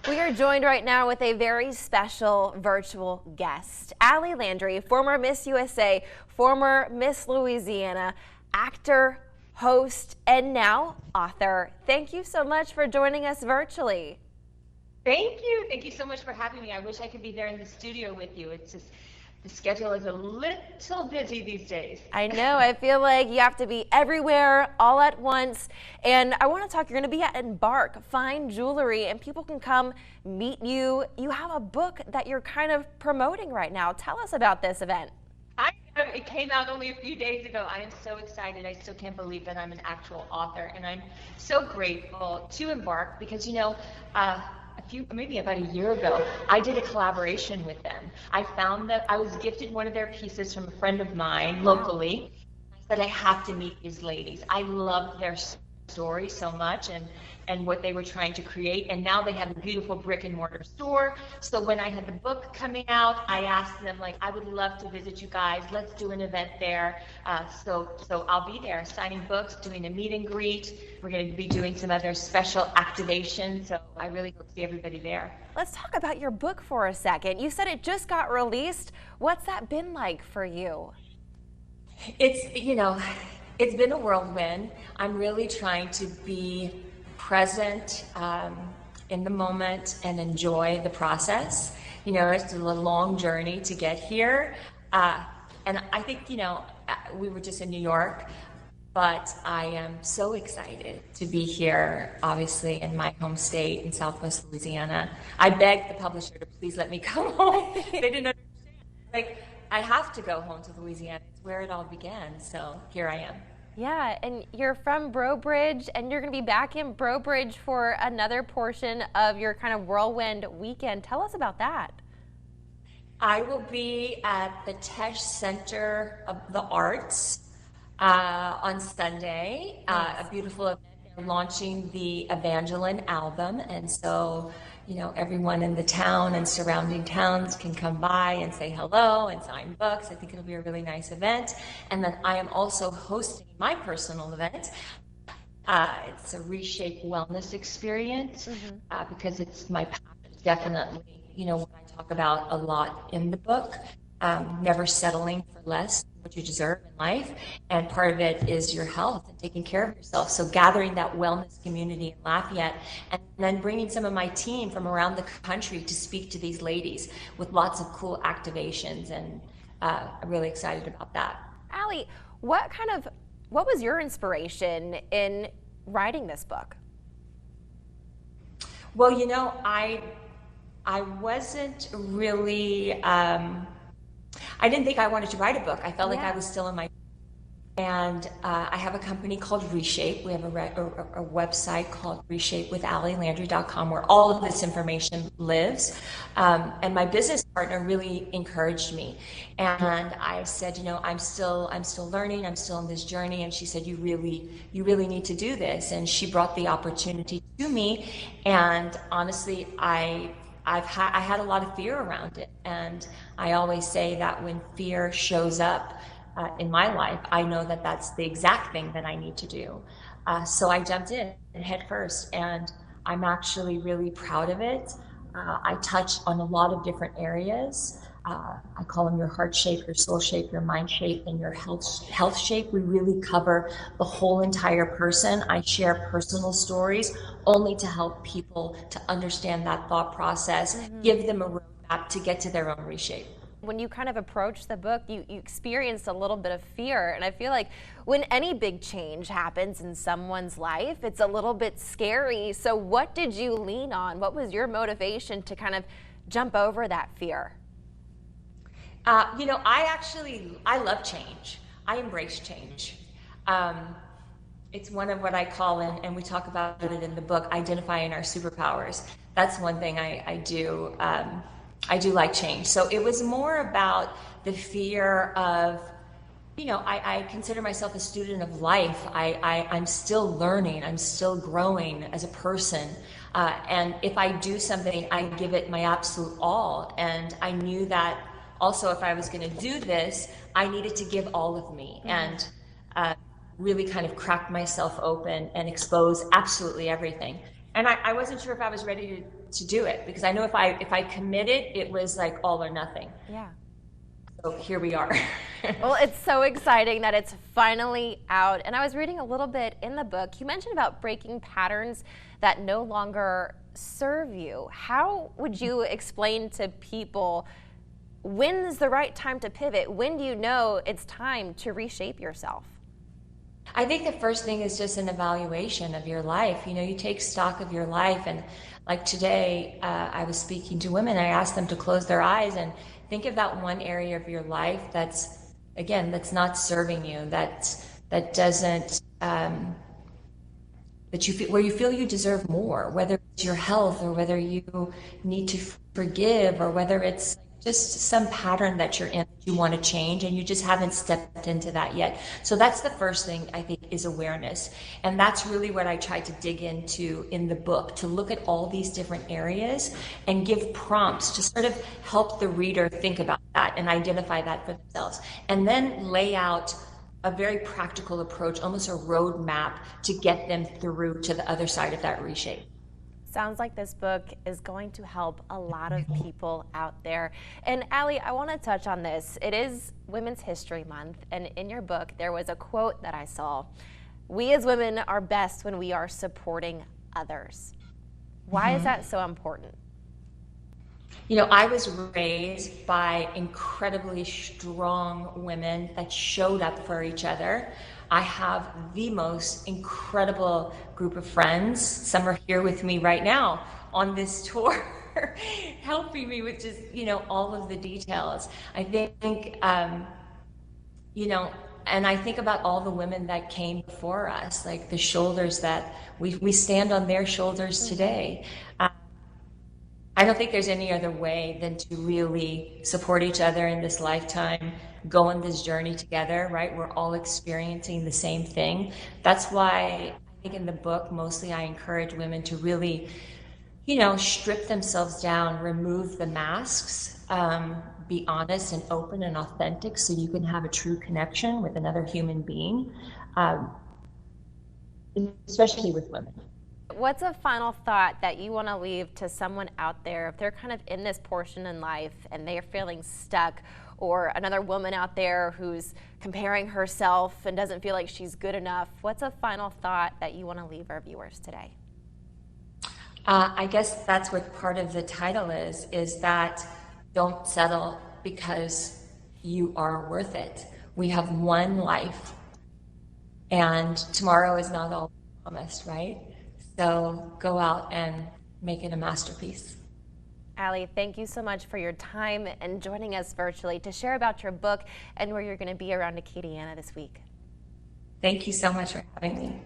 We are joined right now with a very special virtual guest, Landry, former Miss USA, former Miss Louisiana, actor, host, and now author. Thank you so much for joining us virtually. Thank you. Thank you so much for having me. I wish I could be there in the studio with you. It's just the schedule is a little busy these days. I know. I feel like you have to be everywhere all at once. And I want to talk, you're going to be at Embark, Fine Jewelry, and people can come meet you. You have a book that you're kind of promoting right now. Tell us about this event. It came out only a few days ago. I am so excited. I still can't believe that I'm an actual author. And I'm so grateful to Embark because, maybe about a year ago, I did a collaboration with them. I found that I was gifted one of their pieces from a friend of mine locally. I said, I have to meet these ladies. I loved their story so much and what they were trying to create. And now they have a beautiful brick and mortar store. So when I had the book coming out, I asked them, I would love to visit you guys. Let's do an event there. So I'll be there signing books, doing a meet and greet. We're going to be doing some other special activations. So I really hope to see everybody there. Let's talk about your book for a second. You said it just got released. What's that been like for you? It's been a whirlwind. I'm really trying to be present in the moment and enjoy the process. It's a long journey to get here. And I think, we were just in New York, but I am so excited to be here, obviously, in my home state in Southwest Louisiana. I begged the publisher to please let me come home. They didn't understand. I have to go home to Louisiana. It's where it all began. So here I am. Yeah, and you're from Brobridge, and you're going to be back in Brobridge for another portion of your kind of whirlwind weekend. Tell us about that. I will be at the Tesh Center of the Arts on Sunday, a beautiful event. They're launching the Evangeline album, and so everyone in the town and surrounding towns can come by and say hello and sign books. I think it'll be a really nice event. And then I am also hosting my personal event. It's a Reshape Wellness experience because it's my passion. Definitely, what I talk about a lot in the book, never settling for less than what you deserve in life. And part of it is your health and taking care of yourself. So gathering that wellness community in Lafayette and then bringing some of my team from around the country to speak to these ladies with lots of cool activations. And I'm really excited about that. Allie, what was your inspiration in writing this book? Well, I wasn't really, I didn't think I wanted to write a book. I felt like I was still in my, and I have a company called Reshape. We have a website called reshapewithallielandry.com where all of this information lives. And my business partner really encouraged me. And I said, I'm still learning. I'm still on this journey. And she said, you really need to do this. And she brought the opportunity to me. And honestly, I had a lot of fear around it, and I always say that when fear shows up in my life, I know that that's the exact thing that I need to do. So I jumped in head first, and I'm actually really proud of it. I touch on a lot of different areas. I call them your heart shape, your soul shape, your mind shape, and your health shape. We really cover the whole entire person. I share personal stories only to help people to understand that thought process, give them a roadmap to get to their own reshape. When you kind of approached the book, you experienced a little bit of fear. And I feel like when any big change happens in someone's life, it's a little bit scary. So what did you lean on? What was your motivation to kind of jump over that fear? I love change. I embrace change. It's one of what I call, and we talk about it in the book, identifying our superpowers. That's one thing I do. I do like change. So it was more about the fear of, I consider myself a student of life. I'm still learning. I'm still growing as a person. And if I do something, I give it my absolute all. And I knew that also if I was going to do this, I needed to give all of me and really kind of crack myself open and expose absolutely everything. And I wasn't sure if I was ready to do it, because I know if I committed, it was like all or nothing. Yeah. So here we are. Well, it's so exciting that it's finally out. And I was reading a little bit in the book. You mentioned about breaking patterns that no longer serve you. How would you explain to people when's the right time to pivot? When do you know it's time to reshape yourself? I think the first thing is just an evaluation of your life. You know, you take stock of your life, and like today, I was speaking to women. I asked them to close their eyes and think of that one area of your life that's, again, that's not serving you, that doesn't, that you feel, where you feel you deserve more, whether it's your health or whether you need to forgive or whether it's just some pattern that you're in that you want to change and you just haven't stepped into that yet. So that's the first thing, I think, is awareness. And that's really what I tried to dig into in the book, to look at all these different areas and give prompts to sort of help the reader think about that and identify that for themselves. And then lay out a very practical approach, almost a roadmap to get them through to the other side of that reshape. Sounds like this book is going to help a lot of people out there. And Allie, I want to touch on this. It is Women's History Month, and in your book there was a quote that I saw. We as women are best when we are supporting others. Why is that so important? You know, I was raised by incredibly strong women that showed up for each other. I have the most incredible group of friends. Some are here with me right now on this tour, helping me with just, you know, all of the details. I think, you know, and I think about all the women that came before us, like the shoulders that we stand on their shoulders today. I don't think there's any other way than to really support each other in this lifetime, go on this journey together, right? We're all experiencing the same thing. That's why I think in the book, mostly I encourage women to really, you know, strip themselves down, remove the masks, be honest and open and authentic so you can have a true connection with another human being, especially with women. What's a final thought that you want to leave to someone out there if they're kind of in this portion in life and they are feeling stuck, or another woman out there who's comparing herself and doesn't feel like she's good enough? What's a final thought that you want to leave our viewers today? I guess that's what part of the title is that don't settle because you are worth it. We have one life and tomorrow is not all promised, right? So go out and make it a masterpiece. Allie, thank you so much for your time and joining us virtually to share about your book and where you're going to be around Acadiana this week. Thank you so much for having me.